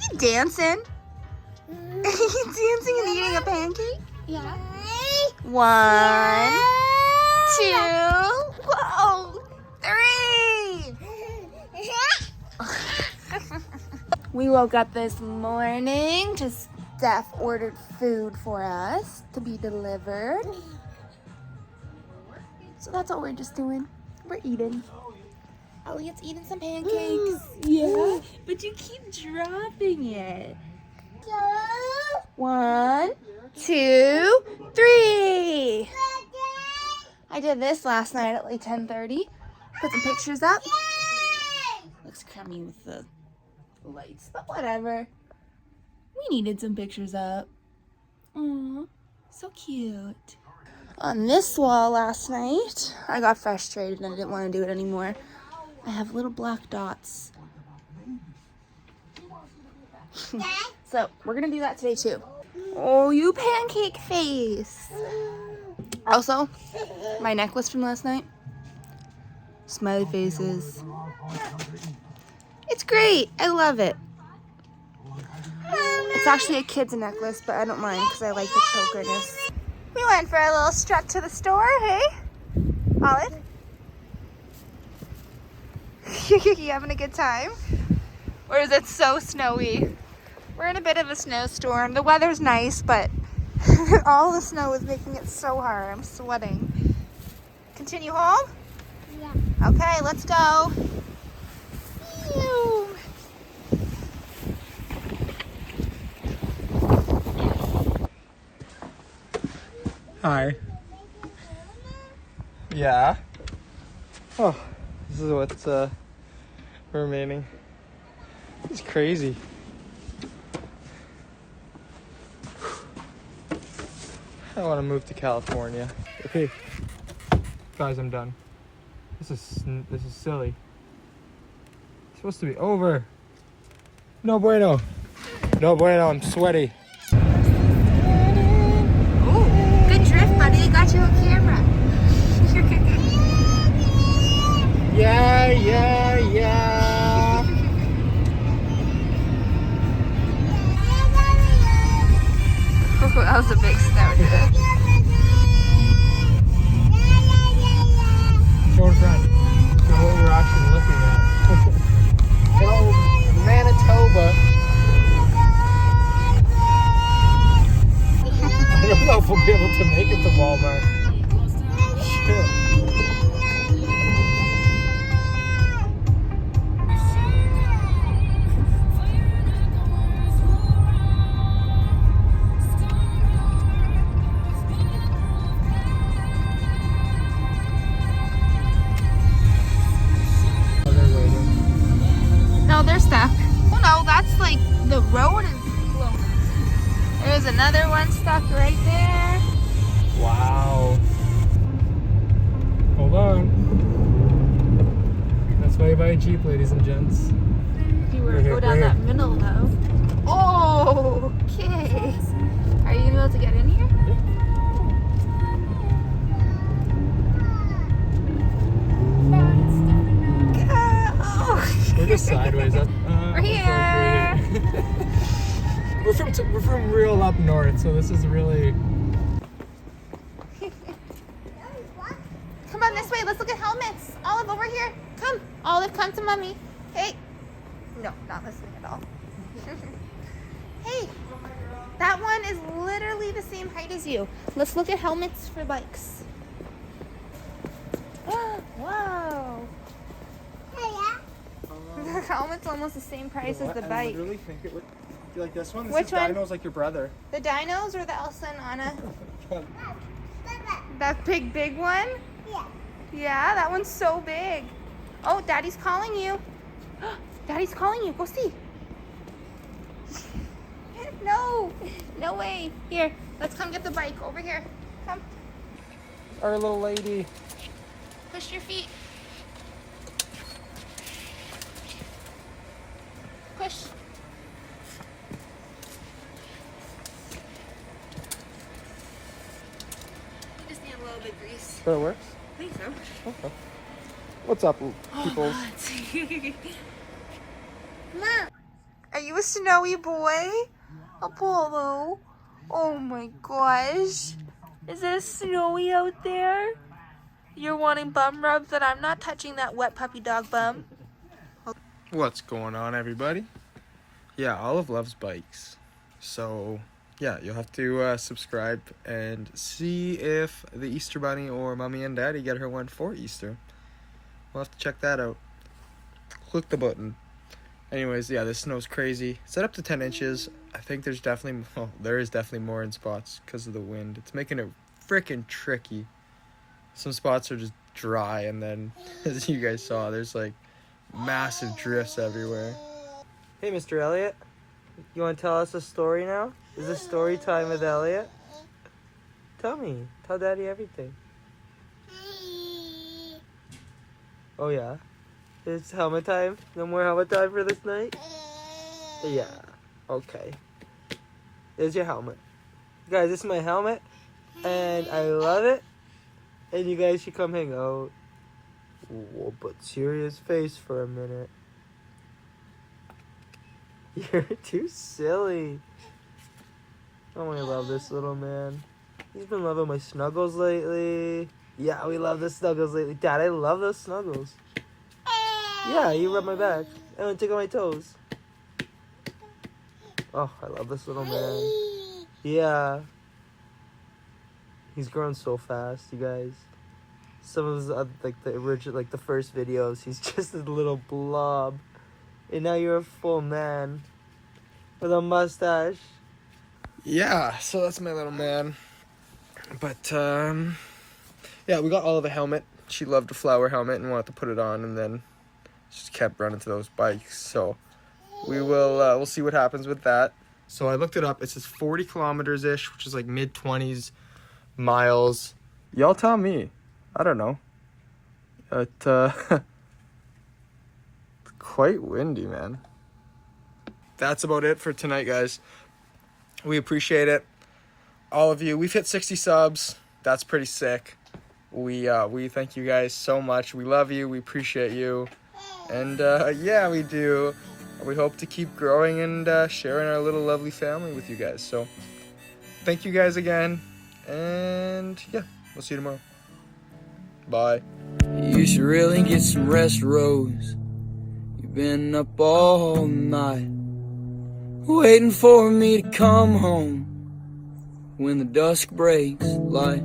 you dancing? Are you dancing and eating a pancake? Yeah. 1, 2, whoa, 3. We woke up this morning. Steph ordered food for us to be delivered. So that's all we're just doing. We're eating. Elliot's eating some pancakes. Yeah, but you keep dropping it. 1, 2, 3. I did this last night at like 10:30. Put some pictures up. Looks crummy with the lights, but whatever. We needed some pictures up. Aww, so cute. On this wall last night, I got frustrated and I didn't want to do it anymore. I have little black dots. So we're gonna do that today too. Oh, you pancake face. Also, my necklace from last night. Smiley faces. It's great. I love it. It's actually a kid's necklace, but I don't mind because I like the chokerness. We went for a little strut to the store, hey? Olive? You having a good time? Or is it so snowy? We're in a bit of a snowstorm. The weather's nice, but all the snow is making it so hard. I'm sweating. Continue home? Yeah. Okay, let's go. Phew. Hi. Yeah. Oh, this is what's remaining. It's crazy. I want to move to California. Okay, guys, I'm done. This is silly. It's supposed to be over. No bueno. No bueno. I'm sweaty. Got you a camera. Yeah. That was a big snow, dude. Show in front. So what we're actually looking at. Oh, Manitoba. I don't know if we'll be able to make it to Walmart. Shit. Oh, they're waiting. No, they're stuck. Oh no, that's like the road is closed. There's another one stuck right there. Wow. Hold on. That's why you buy a Jeep, ladies and gents. If you were to go down that middle though. Oh, okay. Are you gonna be able to get in here? We're just sideways. We're here. We're from real up north, so this is really. Come on this way. Let's look at helmets. Olive, over here. Come. Olive, come to mommy. Hey. No, not listening at all. Hey. That one is literally the same height as you. Let's look at helmets for bikes. Whoa. The helmet's almost the same price as the bike. I literally think it would. You like this one? This Which is one? Dino's like your brother. The dinos or the Elsa and Anna? That big one? Yeah. Yeah, that one's so big. Oh, Daddy's calling you. Daddy's calling you. Go see. No. No way. Here, let's come get the bike. Over here. Come. Our little lady. Push your feet. Push. You just need a little bit of grease. So it works? I think so. Okay. What's up, people? Mom, are Are you a snowy boy? Apollo? Oh my gosh. Is it snowy out there? You're wanting bum rubs, and I'm not touching that wet puppy dog bum. What's going on, everybody? Yeah, Olive loves bikes. So, yeah, you'll have to subscribe and see if the Easter Bunny or Mommy and Daddy get her one for Easter. We'll have to check that out. Click the button. Anyways, yeah, this snow's crazy. It's up to 10 inches. I think there is definitely more in spots because of the wind. It's making it freaking tricky. Some spots are just dry, and then, as you guys saw, there's like massive drifts everywhere. Hey, Mr. Elliot, you want to tell us a story now? Is this story time with Elliot? Tell me. Tell Daddy everything. Oh, yeah? It's helmet time? No more helmet time for this night? Yeah. Okay. There's your helmet. Guys, this is my helmet, and I love it. And you guys should come hang out. Whoa, but serious face for a minute. You're too silly. Oh, I love this little man. He's been loving my snuggles lately. Yeah, we love the snuggles lately. Dad, I love those snuggles. Yeah, you rub my back and tickle my toes. Oh, I love this little man. Yeah. He's grown so fast, you guys. Some of his, like the original, like the first videos, he's just a little blob. And now you're a full man with a mustache. Yeah, so that's my little man. But, yeah, we got Olive a helmet. She loved a flower helmet and wanted to put it on, and then just kept running to those bikes. So we will, we'll see what happens with that. So I looked it up. It says 40 kilometers-ish, which is like mid-20s miles. Y'all tell me. I don't know. But, quite windy, man. That's about it for tonight, guys. We appreciate it. All of you. We've hit 60 subs. That's pretty sick. We thank you guys so much. We love you. We appreciate you. And, yeah, we do. We hope to keep growing and sharing our little lovely family with you guys. So, thank you guys again. And, yeah, we'll see you tomorrow. Bye. You should really get some rest, Rose. You've been up all night, waiting for me to come home when the dusk breaks like